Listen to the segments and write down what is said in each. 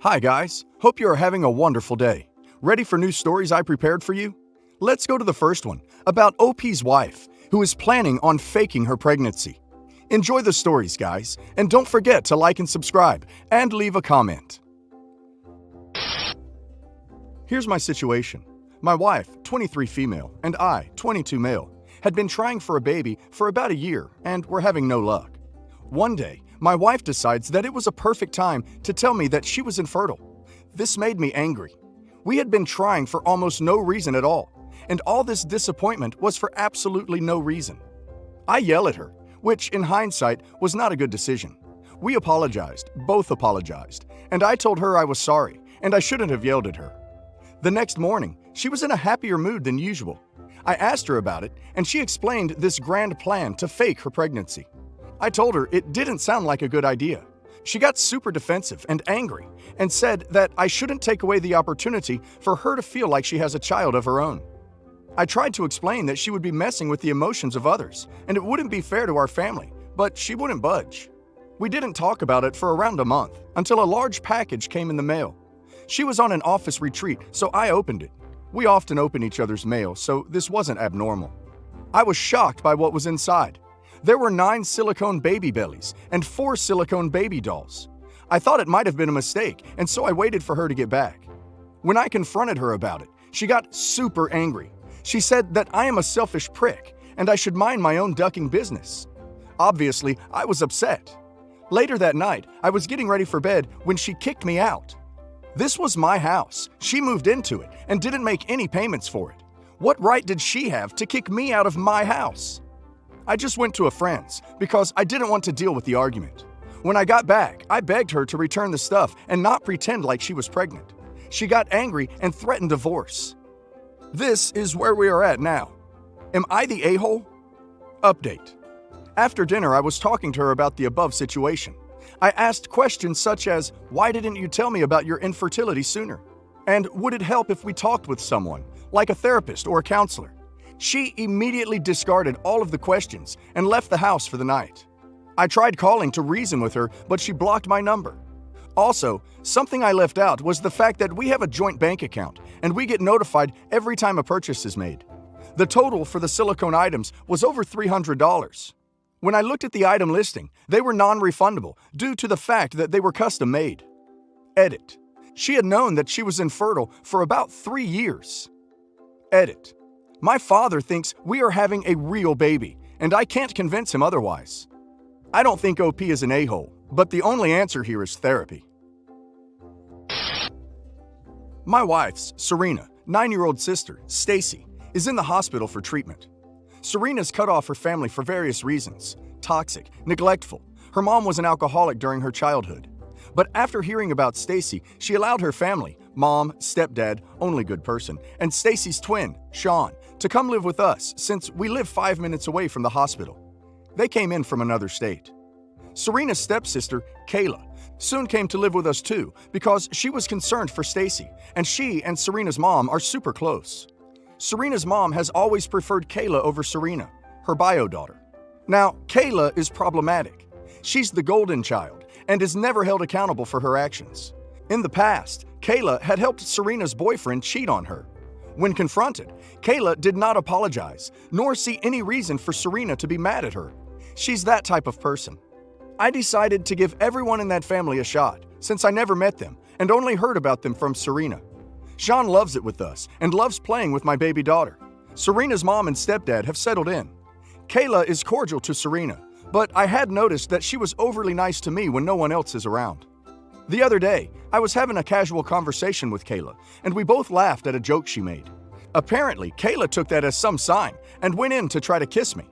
Hi guys, hope you are having a wonderful day. Ready for new stories I prepared for you? Let's go to the first one, about OP's wife, who is planning on faking her pregnancy. Enjoy the stories, guys, and don't forget to like and subscribe, and leave a comment. Here's my situation. My wife, 23 female, and I, 22 male, had been trying for a baby for about a year, and we're having no luck. One day, my wife decides that it was a perfect time to tell me that she was infertile. This made me angry. We had been trying for almost no reason at all, and all this disappointment was for absolutely no reason. I yell at her, which in hindsight was not a good decision. We apologized, both apologized, and I told her I was sorry, and I shouldn't have yelled at her. The next morning, she was in a happier mood than usual. I asked her about it, and she explained this grand plan to fake her pregnancy. I told her it didn't sound like a good idea. She got super defensive and angry and said that I shouldn't take away the opportunity for her to feel like she has a child of her own. I tried to explain that she would be messing with the emotions of others and it wouldn't be fair to our family, but she wouldn't budge. We didn't talk about it for around a month until a large package came in the mail. She was on an office retreat, so I opened it. We often open each other's mail, so this wasn't abnormal. I was shocked by what was inside. There were 9 silicone baby bellies and 4 silicone baby dolls. I thought it might have been a mistake, and so I waited for her to get back. When I confronted her about it, she got super angry. She said that I am a selfish prick, and I should mind my own ducking business. Obviously, I was upset. Later that night, I was getting ready for bed when she kicked me out. This was my house. She moved into it and didn't make any payments for it. What right did she have to kick me out of my house? I just went to a friend's because I didn't want to deal with the argument. When I got back, I begged her to return the stuff and not pretend like she was pregnant. She got angry and threatened divorce. This is where we are at now. Am I the a-hole? Update. After dinner, I was talking to her about the above situation. I asked questions such as, why didn't you tell me about your infertility sooner? And would it help if we talked with someone, like a therapist or a counselor? She immediately discarded all of the questions and left the house for the night. I tried calling to reason with her, but she blocked my number. Also, something I left out was the fact that we have a joint bank account and we get notified every time a purchase is made. The total for the silicone items was over $300. When I looked at the item listing, they were non-refundable due to the fact that they were custom made. Edit. She had known that she was infertile for about 3 years. Edit. My father thinks we are having a real baby, and I can't convince him otherwise. I don't think OP is an a-hole, but the only answer here is therapy. My wife's, Serena, 9-year-old sister, Stacy, is in the hospital for treatment. Serena's cut off her family for various reasons: toxic, neglectful. Her mom was an alcoholic during her childhood. But after hearing about Stacy, she allowed her family, mom, stepdad, only good person, and Stacy's twin, Sean, to come live with us since we live 5 minutes away from the hospital. They came in from another state. Serena's stepsister, Kayla, soon came to live with us too because she was concerned for Stacy, and she and Serena's mom are super close. Serena's mom has always preferred Kayla over Serena, her bio daughter. Now, Kayla is problematic. She's the golden child and is never held accountable for her actions. In the past, Kayla had helped Serena's boyfriend cheat on her. When confronted, Kayla did not apologize, nor see any reason for Serena to be mad at her. She's that type of person. I decided to give everyone in that family a shot, since I never met them and only heard about them from Serena. Sean loves it with us and loves playing with my baby daughter. Serena's mom and stepdad have settled in. Kayla is cordial to Serena, but I had noticed that she was overly nice to me when no one else is around. The other day, I was having a casual conversation with Kayla, and we both laughed at a joke she made. Apparently, Kayla took that as some sign and went in to try to kiss me.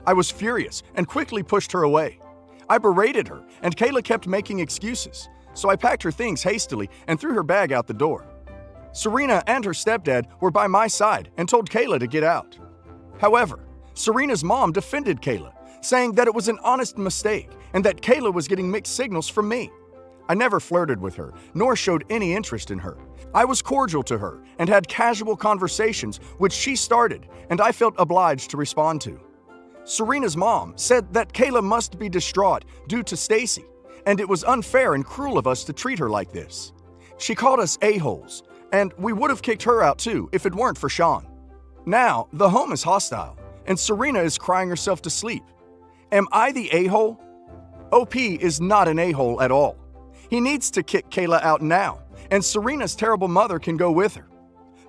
I was furious and quickly pushed her away. I berated her, and Kayla kept making excuses, so I packed her things hastily and threw her bag out the door. Serena and her stepdad were by my side and told Kayla to get out. However, Serena's mom defended Kayla, saying that it was an honest mistake and that Kayla was getting mixed signals from me. I never flirted with her, nor showed any interest in her. I was cordial to her and had casual conversations which she started, and I felt obliged to respond to. Serena's mom said that Kayla must be distraught due to Stacy, and it was unfair and cruel of us to treat her like this. She called us a-holes, and we would have kicked her out too if it weren't for Sean. Now, the home is hostile, and Serena is crying herself to sleep. Am I the a-hole? OP is not an a-hole at all. He needs to kick Kayla out now, and Serena's terrible mother can go with her.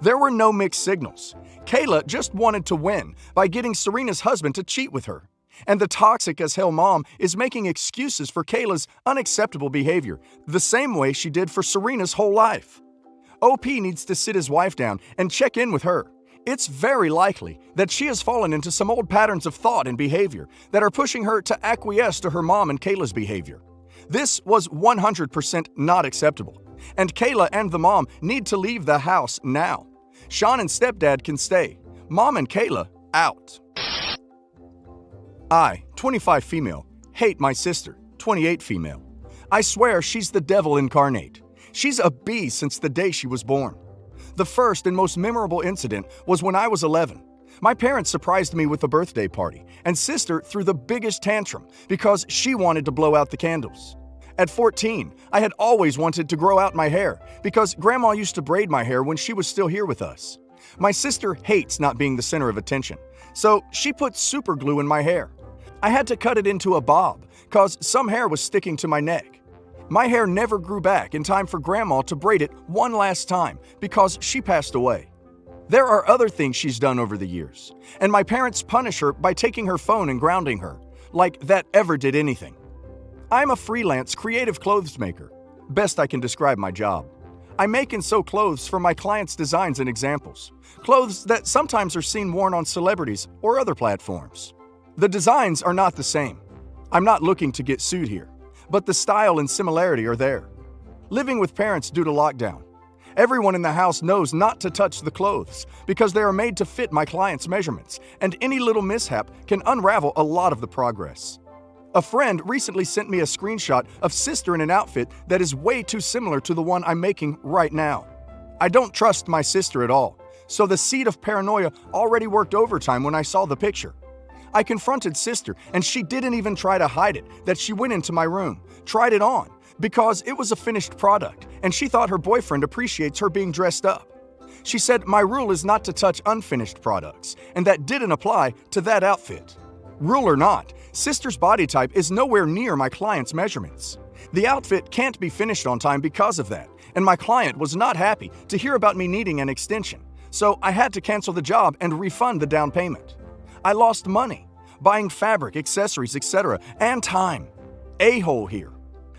There were no mixed signals. Kayla just wanted to win by getting Serena's husband to cheat with her. And the toxic as hell mom is making excuses for Kayla's unacceptable behavior, the same way she did for Serena's whole life. OP needs to sit his wife down and check in with her. It's very likely that she has fallen into some old patterns of thought and behavior that are pushing her to acquiesce to her mom and Kayla's behavior. This was 100% not acceptable, and Kayla and the mom need to leave the house now. Sean and stepdad can stay. Mom and Kayla, out. I, 25 female, hate my sister, 28 female. I swear she's the devil incarnate. She's a beast since the day she was born. The first and most memorable incident was when I was 11. My parents surprised me with a birthday party, and sister threw the biggest tantrum because she wanted to blow out the candles. At 14, I had always wanted to grow out my hair because Grandma used to braid my hair when she was still here with us. My sister hates not being the center of attention, so she put super glue in my hair. I had to cut it into a bob cause some hair was sticking to my neck. My hair never grew back in time for Grandma to braid it one last time because she passed away. There are other things she's done over the years, and my parents punish her by taking her phone and grounding her, like that ever did anything. I'm a freelance creative clothes maker. Best I can describe my job. I make and sew clothes for my clients' designs and examples. Clothes that sometimes are seen worn on celebrities or other platforms. The designs are not the same. I'm not looking to get sued here, but the style and similarity are there. Living with parents due to lockdown. Everyone in the house knows not to touch the clothes because they are made to fit my clients' measurements, and any little mishap can unravel a lot of the progress. A friend recently sent me a screenshot of sister in an outfit that is way too similar to the one I'm making right now. I don't trust my sister at all, so the seed of paranoia already worked overtime when I saw the picture. I confronted sister, and she didn't even try to hide it that she went into my room, tried it on, because it was a finished product, and she thought her boyfriend appreciates her being dressed up. She said my rule is not to touch unfinished products, and that didn't apply to that outfit. Rule or not, sister's body type is nowhere near my client's measurements. The outfit can't be finished on time because of that, and my client was not happy to hear about me needing an extension, so I had to cancel the job and refund the down payment. I lost money, buying fabric, accessories, etc., and time. A-hole here.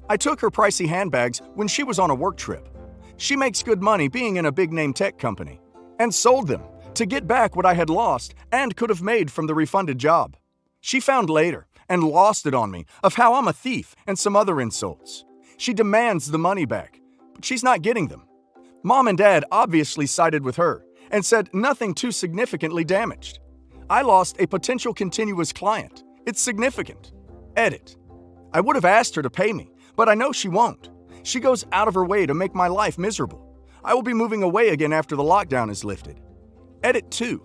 I took her pricey handbags when she was on a work trip. She makes good money being in a big-name tech company, and sold them to get back what I had lost and could have made from the refunded job. She found later and lost it on me of how I'm a thief and some other insults. She demands the money back, but she's not getting them. Mom and Dad obviously sided with her and said nothing too significantly damaged. I lost a potential continuous client. It's significant. Edit. I would have asked her to pay me, but I know she won't. She goes out of her way to make my life miserable. I will be moving away again after the lockdown is lifted. Edit 2.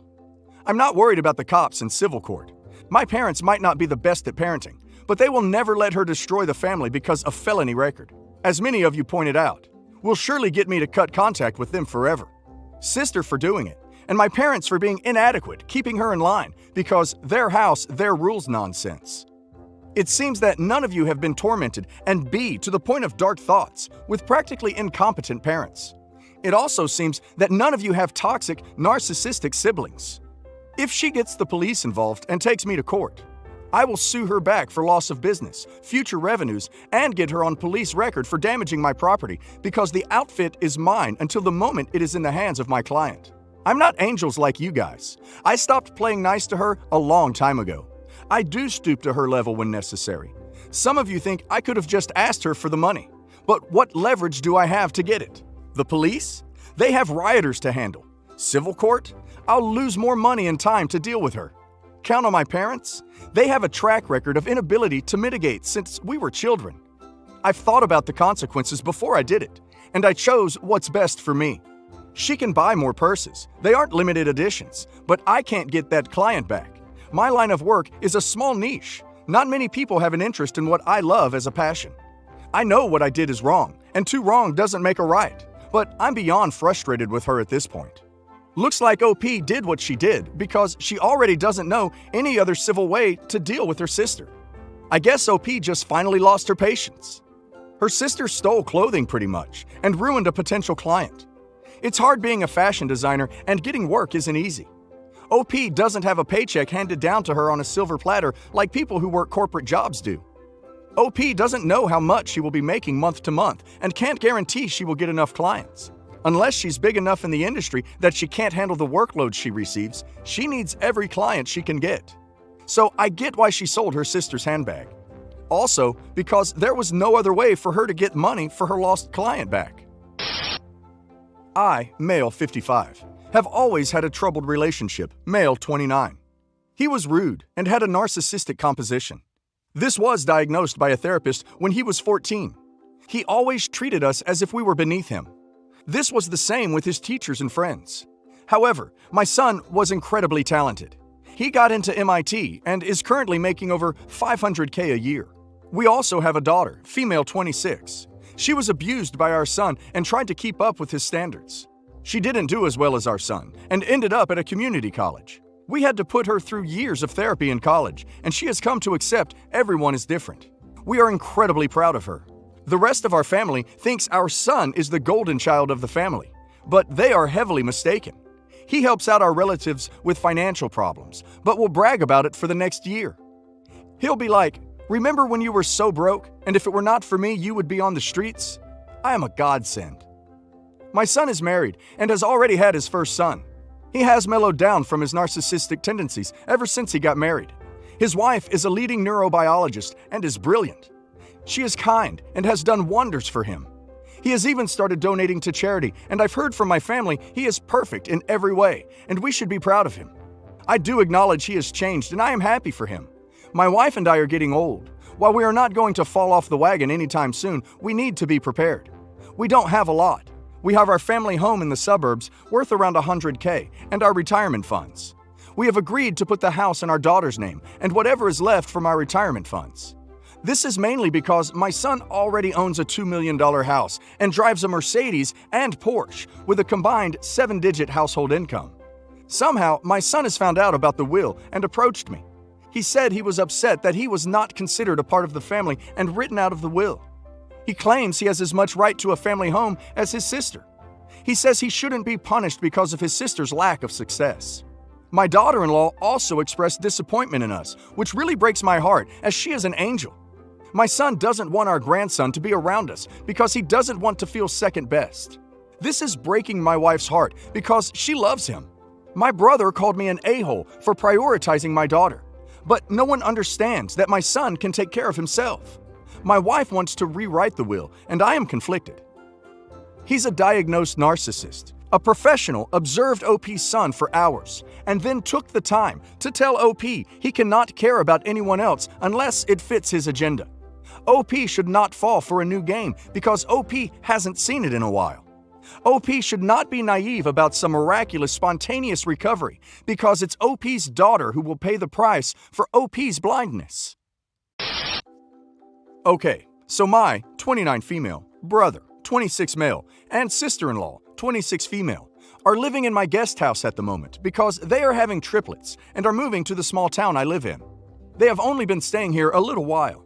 I'm not worried about the cops and civil court. My parents might not be the best at parenting, but they will never let her destroy the family because of felony record. As many of you pointed out, will surely get me to cut contact with them forever. Sister for doing it, and my parents for being inadequate, keeping her in line because their house, their rules nonsense. It seems that none of you have been tormented and be to the point of dark thoughts with practically incompetent parents. It also seems that none of you have toxic, narcissistic siblings. If she gets the police involved and takes me to court, I will sue her back for loss of business, future revenues, and get her on police record for damaging my property because the outfit is mine until the moment it is in the hands of my client. I'm not angels like you guys. I stopped playing nice to her a long time ago. I do stoop to her level when necessary. Some of you think I could have just asked her for the money, but what leverage do I have to get it? The police? They have rioters to handle. Civil court? I'll lose more money and time to deal with her. Count on my parents? They have a track record of inability to mitigate since we were children. I've thought about the consequences before I did it, and I chose what's best for me. She can buy more purses. They aren't limited editions, but I can't get that client back. My line of work is a small niche. Not many people have an interest in what I love as a passion. I know what I did is wrong, and two wrong doesn't make a right. but I'm beyond frustrated with her at this point. Looks like OP did what she did because she already doesn't know any other civil way to deal with her sister. I guess OP just finally lost her patience. Her sister stole clothing pretty much and ruined a potential client. It's hard being a fashion designer and getting work isn't easy. OP doesn't have a paycheck handed down to her on a silver platter like people who work corporate jobs do. OP doesn't know how much she will be making month to month and can't guarantee she will get enough clients. Unless she's big enough in the industry that she can't handle the workload she receives, she needs every client she can get. So I get why she sold her sister's handbag. Also, because there was no other way for her to get money for her lost client back. I, male 55, have always had a troubled relationship, male 29. He was rude and had a narcissistic composition. This was diagnosed by a therapist when he was 14. He always treated us as if we were beneath him. This was the same with his teachers and friends. However, my son was incredibly talented. He got into MIT and is currently making over $500K a year. We also have a daughter, female 26. She was abused by our son and tried to keep up with his standards. She didn't do as well as our son and ended up at a community college. We had to put her through years of therapy in college, and she has come to accept everyone is different. We are incredibly proud of her. The rest of our family thinks our son is the golden child of the family, but they are heavily mistaken. He helps out our relatives with financial problems, but will brag about it for the next year. He'll be like, "Remember when you were so broke, and if it were not for me, you would be on the streets? I am a godsend." My son is married and has already had his first son. He has mellowed down from his narcissistic tendencies ever since he got married. His wife is a leading neurobiologist and is brilliant. She is kind and has done wonders for him. He has even started donating to charity, and I've heard from my family he is perfect in every way, and we should be proud of him. I do acknowledge he has changed, and I am happy for him. My wife and I are getting old. While we are not going to fall off the wagon anytime soon, we need to be prepared. We don't have a lot. We have our family home in the suburbs worth around $100K and our retirement funds. We have agreed to put the house in our daughter's name and whatever is left from our retirement funds. This is mainly because my son already owns a $2 million house and drives a Mercedes and Porsche with a combined 7-digit household income. Somehow, my son has found out about the will and approached me. He said he was upset that he was not considered a part of the family and written out of the will. He claims he has as much right to a family home as his sister. He says he shouldn't be punished because of his sister's lack of success. My daughter-in-law also expressed disappointment in us, which really breaks my heart as she is an angel. My son doesn't want our grandson to be around us because he doesn't want to feel second best. This is breaking my wife's heart because she loves him. My brother called me an a-hole for prioritizing my daughter, but no one understands that my son can take care of himself. My wife wants to rewrite the will, and I am conflicted. He's a diagnosed narcissist. A professional observed OP's son for hours and then took the time to tell OP he cannot care about anyone else unless it fits his agenda. OP should not fall for a new game because OP hasn't seen it in a while. OP should not be naive about some miraculous spontaneous recovery because it's OP's daughter who will pay the price for OP's blindness. Okay, so my 29 female, brother, 26 male, and sister-in-law, 26 female, are living in my guest house at the moment because they are having triplets and are moving to the small town I live in. They have only been staying here a little while.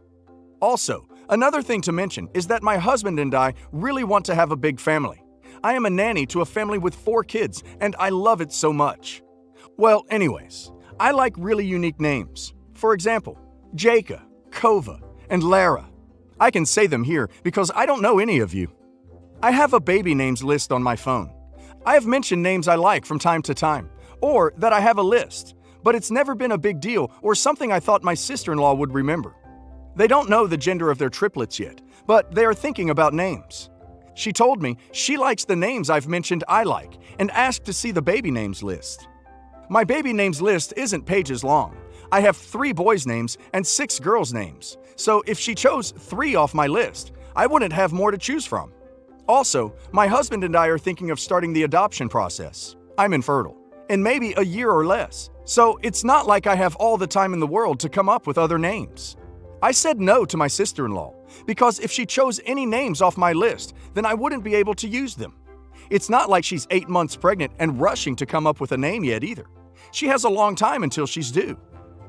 Also, another thing to mention is that my husband and I really want to have a big family. I am a nanny to a family with 4 kids, and I love it so much. Well, anyways, I like really unique names. For example, Jacob, Kova, and Lara. I can say them here because I don't know any of you. I have a baby names list on my phone. I have mentioned names I like from time to time, or that I have a list, but it's never been a big deal or something I thought my sister-in-law would remember. They don't know the gender of their triplets yet, but they are thinking about names. She told me she likes the names I've mentioned I like and asked to see the baby names list. My baby names list isn't pages long. I have 3 boys' names and 6 girls' names, so if she chose 3 off my list, I wouldn't have more to choose from. Also, my husband and I are thinking of starting the adoption process. I'm infertile, in maybe a year or less, so it's not like I have all the time in the world to come up with other names. I said no to my sister-in-law because if she chose any names off my list, then I wouldn't be able to use them. It's not like she's 8 months pregnant and rushing to come up with a name yet either. She has a long time until she's due.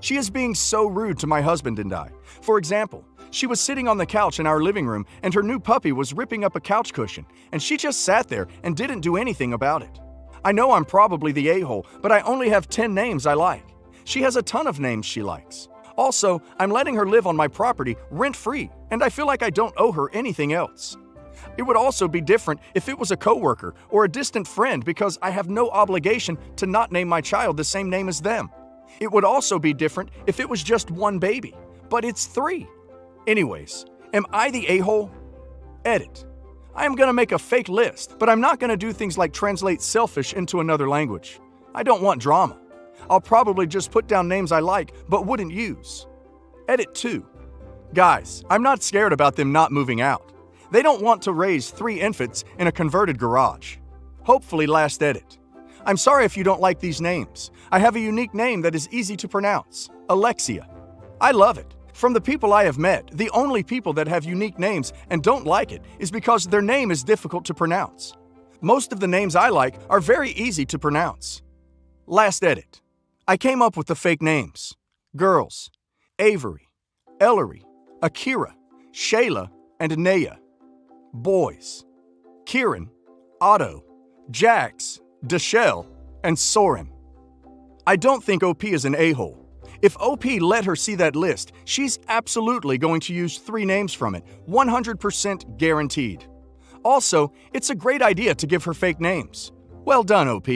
She is being so rude to my husband and I. For example, she was sitting on the couch in our living room and her new puppy was ripping up a couch cushion, and she just sat there and didn't do anything about it. I know I'm probably the a-hole, but I only have 10 names I like. She has a ton of names she likes. Also, I'm letting her live on my property rent-free, and I feel like I don't owe her anything else. It would also be different if it was a coworker or a distant friend because I have no obligation to not name my child the same name as them. It would also be different if it was just one baby, but it's 3. Anyways, am I the a-hole? Edit. I am going to make a fake list, but I'm not going to do things like translate selfish into another language. I don't want drama. I'll probably just put down names I like but wouldn't use. Edit 2. Guys, I'm not scared about them not moving out. They don't want to raise 3 infants in a converted garage. Hopefully last edit. I'm sorry if you don't like these names. I have a unique name that is easy to pronounce. Alexia. I love it. From the people I have met, the only people that have unique names and don't like it is because their name is difficult to pronounce. Most of the names I like are very easy to pronounce. Last edit. I came up with the fake names. Girls. Avery, Ellery, Akira, Shayla, and Naya. Boys. Kieran, Otto, Jax, Deshelle, and Soren. I don't think OP is an a-hole. If OP let her see that list, she's absolutely going to use 3 names from it, 100% guaranteed. Also, it's a great idea to give her fake names. Well done, OP.